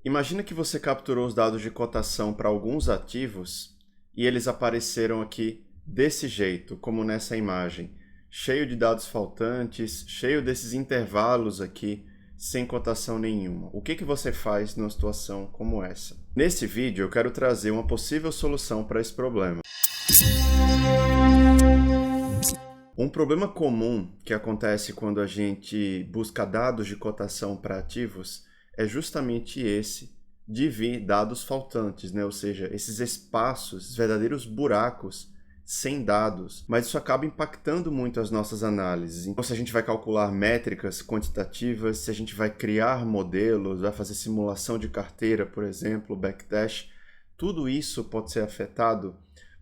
Imagina que você capturou os dados de cotação para alguns ativos e eles apareceram aqui desse jeito, como nessa imagem, cheio de dados faltantes, cheio desses intervalos aqui, sem cotação nenhuma. O que você faz numa situação como essa? Nesse vídeo eu quero trazer uma possível solução para esse problema. Um problema comum que acontece quando a gente busca dados de cotação para ativos é justamente esse de vir dados faltantes, né? Ou seja, esses espaços, esses verdadeiros buracos sem dados, mas isso acaba impactando muito as nossas análises. Então, se a gente vai calcular métricas quantitativas, se a gente vai criar modelos, vai fazer simulação de carteira, por exemplo, backdash, tudo isso pode ser afetado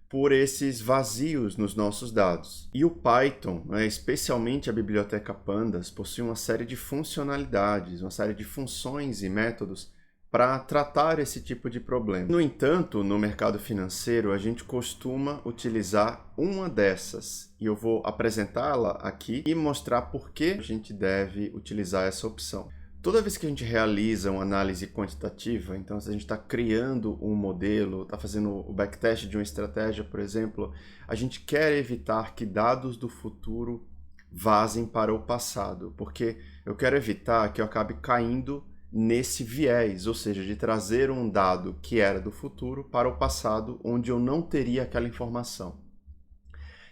por esses vazios nos nossos dados. E o Python, especialmente a biblioteca Pandas, possui uma série de funcionalidades, uma série de funções e métodos para tratar esse tipo de problema. No entanto, no mercado financeiro, a gente costuma utilizar uma dessas, e eu vou apresentá-la aqui e mostrar por que a gente deve utilizar essa opção. Toda vez que a gente realiza uma análise quantitativa, então se a gente está criando um modelo, está fazendo o backtest de uma estratégia, por exemplo, a gente quer evitar que dados do futuro vazem para o passado, porque eu quero evitar que eu acabe caindo nesse viés, ou seja, de trazer um dado que era do futuro para o passado, onde eu não teria aquela informação.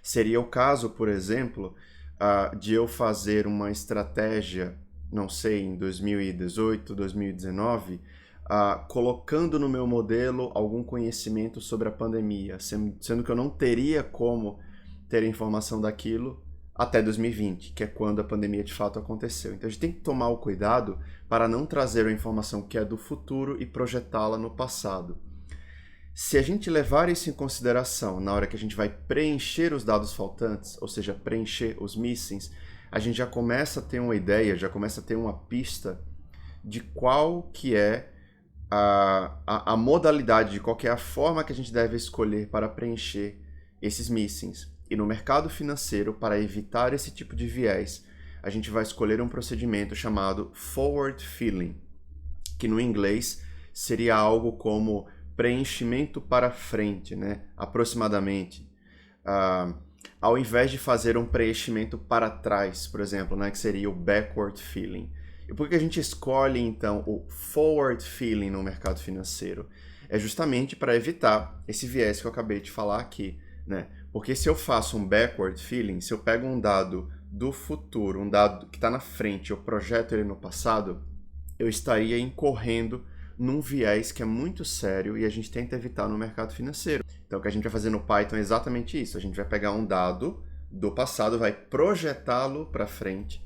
Seria o caso, por exemplo, de eu fazer uma estratégia, não sei, em 2018, 2019, colocando no meu modelo algum conhecimento sobre a pandemia, sendo que eu não teria como ter informação daquilo até 2020, que é quando a pandemia de fato aconteceu. Então a gente tem que tomar o cuidado para não trazer a informação que é do futuro e projetá-la no passado. Se a gente levar isso em consideração na hora que a gente vai preencher os dados faltantes, ou seja, preencher os missings, a gente já começa a ter uma ideia, já começa a ter uma pista de qual que é a modalidade, de qual que é a forma que a gente deve escolher para preencher esses missings. E no mercado financeiro, para evitar esse tipo de viés, a gente vai escolher um procedimento chamado forward filling, que no inglês seria algo como preenchimento para frente, né? Aproximadamente. Ao invés de fazer um preenchimento para trás, por exemplo, né? Que seria o backward filling. E por que a gente escolhe, então, o forward filling no mercado financeiro? É justamente para evitar esse viés que eu acabei de falar aqui, né? Porque se eu faço um backward filling, se eu pego um dado do futuro, um dado que está na frente, eu projeto ele no passado, eu estaria incorrendo num viés que é muito sério e a gente tenta evitar no mercado financeiro. Então o que a gente vai fazer no Python é exatamente isso. A gente vai pegar um dado do passado, vai projetá-lo para frente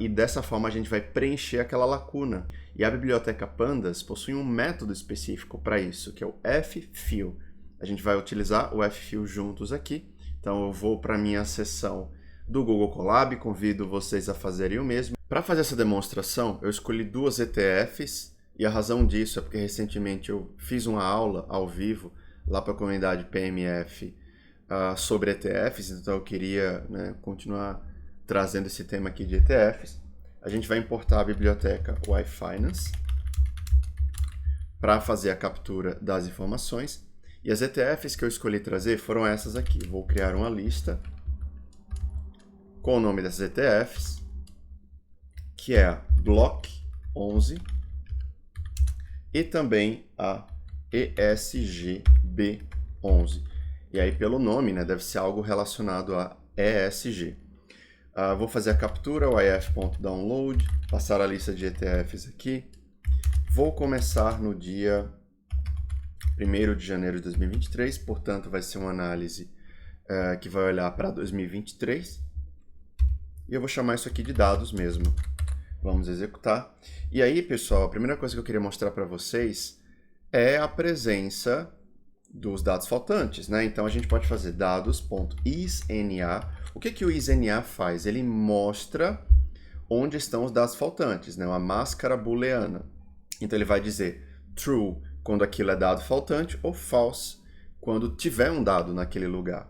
e dessa forma a gente vai preencher aquela lacuna. E a biblioteca Pandas possui um método específico para isso, que é o ffill. A gente vai utilizar o ffill juntos aqui. Então eu vou para a minha seção do Google Colab, convido vocês a fazerem o mesmo. Para fazer essa demonstração, eu escolhi duas ETFs, e a razão disso é porque recentemente eu fiz uma aula ao vivo lá para a comunidade PMF sobre ETFs, então eu queria continuar trazendo esse tema aqui de ETFs. A gente vai importar a biblioteca yFinance para fazer a captura das informações. E as ETFs que eu escolhi trazer foram essas aqui. Vou criar uma lista com o nome dessas ETFs, que é a Block 11 e também a ESGB11. E aí pelo nome, deve ser algo relacionado a ESG. Vou fazer a captura, o if.download, passar a lista de ETFs aqui. Vou começar no dia 1º de janeiro de 2023, portanto vai ser uma análise que vai olhar para 2023. E eu vou chamar isso aqui de dados mesmo. Vamos executar. E aí, pessoal, a primeira coisa que eu queria mostrar para vocês é a presença dos dados faltantes, né? Então a gente pode fazer dados.isNA. O que o isNA faz? Ele mostra onde estão os dados faltantes, né? Uma máscara booleana. Então ele vai dizer true quando aquilo é dado faltante ou false quando tiver um dado naquele lugar.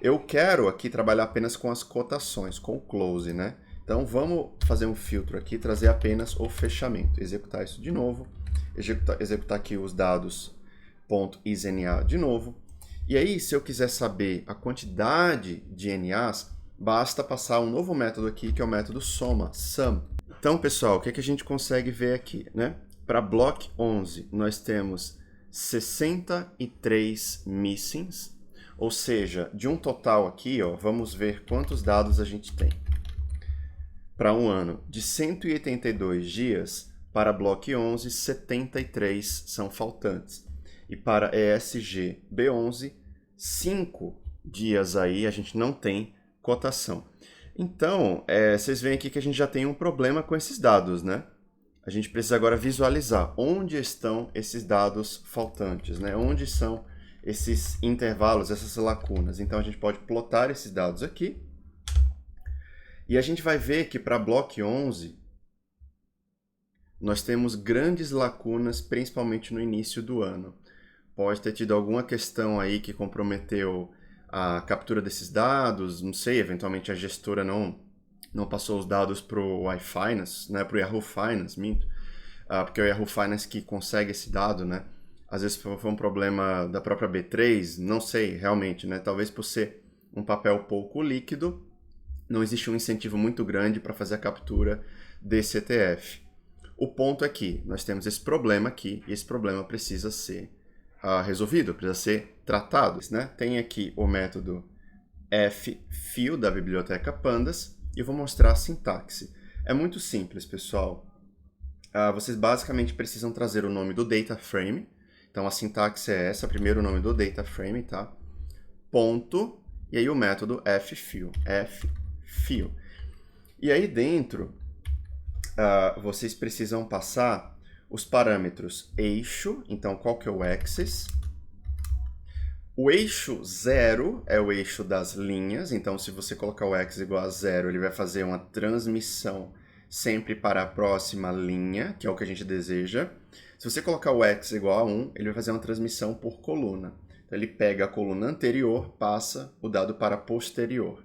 Eu quero aqui trabalhar apenas com as cotações, com o close, né? Então vamos fazer um filtro aqui, trazer apenas o fechamento. Executar isso de novo. executar aqui os dados .isNA de novo. E aí, se eu quiser saber a quantidade de NAs, basta passar um novo método aqui, que é o método soma, sum. Então, pessoal, o que a gente consegue ver aqui, né? Para block 11, nós temos 63 missings, ou seja, de um total aqui, ó, vamos ver quantos dados a gente tem. Para um ano de 182 dias, para block 11, 73 são faltantes. E para ESG B11, 5 dias aí a gente não tem cotação. Então, vocês veem aqui que a gente já tem um problema com esses dados, né? A gente precisa agora visualizar onde estão esses dados faltantes, né? Onde são esses intervalos, essas lacunas. Então, a gente pode plotar esses dados aqui. E a gente vai ver que para block 11, nós temos grandes lacunas, principalmente no início do ano. Pode ter tido alguma questão aí que comprometeu a captura desses dados, não sei, eventualmente a gestora não passou os dados para o iFinance, né, para o Yahoo Finance, minto, porque é o Yahoo Finance que consegue esse dado, né? Às vezes foi um problema da própria B3, não sei realmente, né? Talvez por ser um papel pouco líquido, não existe um incentivo muito grande para fazer a captura desse ETF. O ponto é que nós temos esse problema aqui, e esse problema precisa ser resolvido, precisa ser tratado, né? Tem aqui o método ffill da biblioteca Pandas, e eu vou mostrar a sintaxe. É muito simples, pessoal. Vocês basicamente precisam trazer o nome do data frame. Então a sintaxe é essa, primeiro o nome do data frame, tá? Ponto, e aí o método ffill. E aí dentro, vocês precisam passar os parâmetros eixo, então qual que é o axis? O eixo 0 é o eixo das linhas, então se você colocar o x igual a 0, ele vai fazer uma transmissão sempre para a próxima linha, que é o que a gente deseja. Se você colocar o x igual a 1, ele vai fazer uma transmissão por coluna. Então ele pega a coluna anterior, passa o dado para a posterior.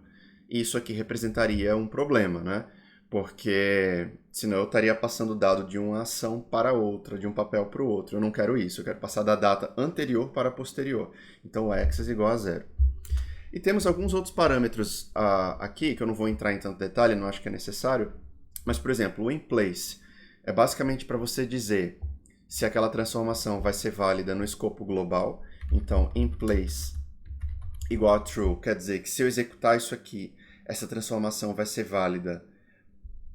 Isso aqui representaria um problema, né? Porque senão eu estaria passando o dado de uma ação para outra, de um papel para o outro. Eu não quero isso, eu quero passar da data anterior para a posterior. Então o axis é igual a 0. E temos alguns outros parâmetros aqui, que eu não vou entrar em tanto detalhe, não acho que é necessário. Mas, por exemplo, o inPlace é basicamente para você dizer se aquela transformação vai ser válida no escopo global. Então, inPlace igual a true, quer dizer que se eu executar isso aqui, essa transformação vai ser válida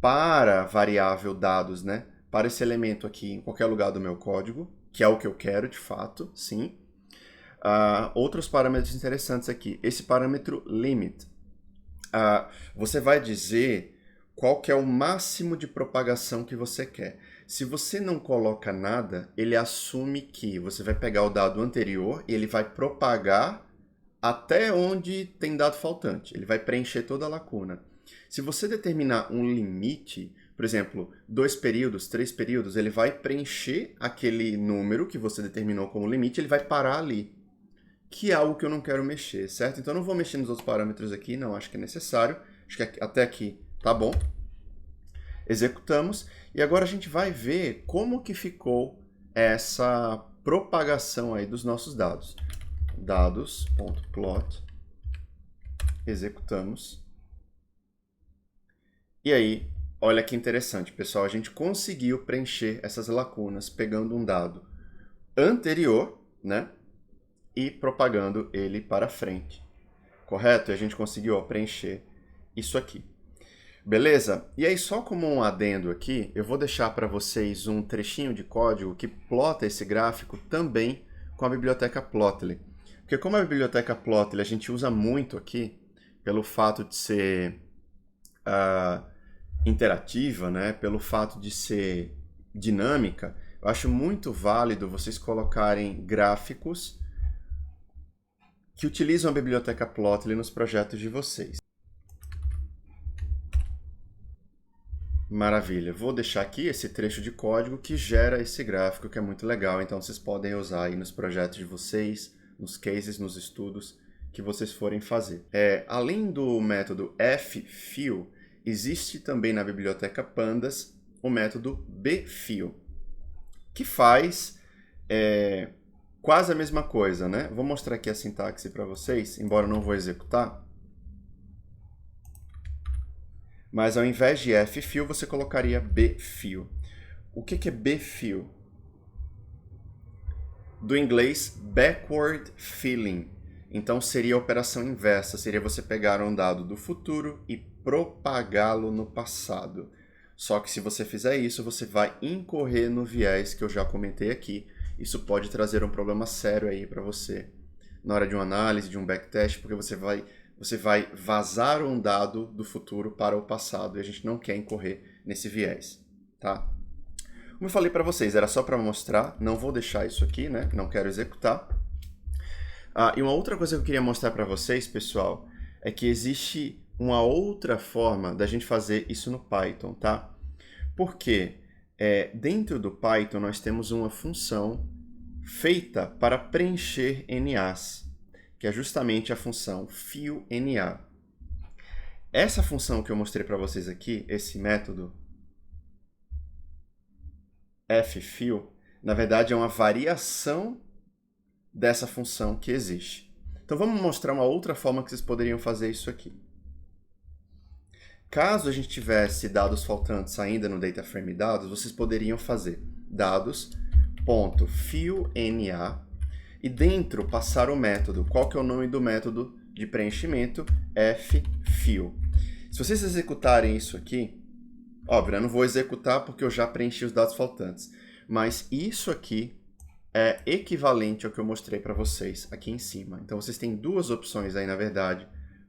para a variável dados, né? Para esse elemento aqui em qualquer lugar do meu código, que é o que eu quero de fato, sim. Outros parâmetros interessantes aqui. Esse parâmetro limit. Você vai dizer qual que é o máximo de propagação que você quer. Se você não coloca nada, ele assume que você vai pegar o dado anterior e ele vai propagar até onde tem dado faltante. Ele vai preencher toda a lacuna. Se você determinar um limite, por exemplo, 2 períodos, 3 períodos, ele vai preencher aquele número que você determinou como limite, ele vai parar ali, que é algo que eu não quero mexer, certo? Então eu não vou mexer nos outros parâmetros aqui, não acho que é necessário. Acho que até aqui tá bom. Executamos. E agora a gente vai ver como que ficou essa propagação aí dos nossos dados. Dados.plot. Executamos. E aí, olha que interessante, pessoal. A gente conseguiu preencher essas lacunas pegando um dado anterior, né? E propagando ele para frente. Correto? E a gente conseguiu preencher isso aqui. Beleza? E aí, só como um adendo aqui, eu vou deixar para vocês um trechinho de código que plota esse gráfico também com a biblioteca Plotly. Porque como a biblioteca Plotly a gente usa muito aqui, pelo fato de ser interativa, né? Pelo fato de ser dinâmica, eu acho muito válido vocês colocarem gráficos que utilizam a biblioteca Plotly nos projetos de vocês. Maravilha, vou deixar aqui esse trecho de código que gera esse gráfico, que é muito legal, então vocês podem usar aí nos projetos de vocês, nos cases, nos estudos que vocês forem fazer. Além do método ffill, existe também na biblioteca Pandas o método bfill. que faz quase a mesma coisa, né? Vou mostrar aqui a sintaxe para vocês, embora eu não vou executar. Mas ao invés de F-fill, você colocaria B-fill. O que é B-fill? Do inglês backward filling. Então seria a operação inversa, seria você pegar um dado do futuro e propagá-lo no passado. Só que se você fizer isso, você vai incorrer no viés que eu já comentei aqui. Isso pode trazer um problema sério aí para você na hora de uma análise, de um backtest, porque você vai vazar um dado do futuro para o passado e a gente não quer incorrer nesse viés, tá? Como eu falei para vocês, era só para mostrar, não vou deixar isso aqui, né? Não quero executar. E uma outra coisa que eu queria mostrar para vocês, pessoal, é que existe uma outra forma da gente fazer isso no Python, tá? Porque dentro do Python nós temos uma função feita para preencher NAs, que é justamente a função fillNA. Essa função que eu mostrei para vocês aqui, esse método ffill, na verdade é uma variação dessa função que existe. Então vamos mostrar uma outra forma que vocês poderiam fazer isso aqui. Caso a gente tivesse dados faltantes ainda no DataFrame dados, vocês poderiam fazer dados.fillNA e dentro passar o método. Qual que é o nome do método de preenchimento? ffill. Se vocês executarem isso aqui, óbvio, eu não vou executar porque eu já preenchi os dados faltantes, mas isso aqui é equivalente ao que eu mostrei para vocês aqui em cima. Então vocês têm duas opções aí, na verdade,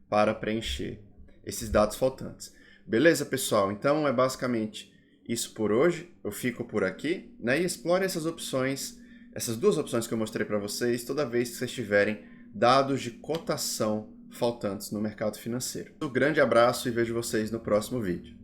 para preencher esses dados faltantes. Beleza, pessoal? Então é basicamente isso por hoje. Eu fico por aqui, né? E explore essas opções, essas duas opções que eu mostrei para vocês toda vez que vocês tiverem dados de cotação faltantes no mercado financeiro. Um grande abraço e vejo vocês no próximo vídeo.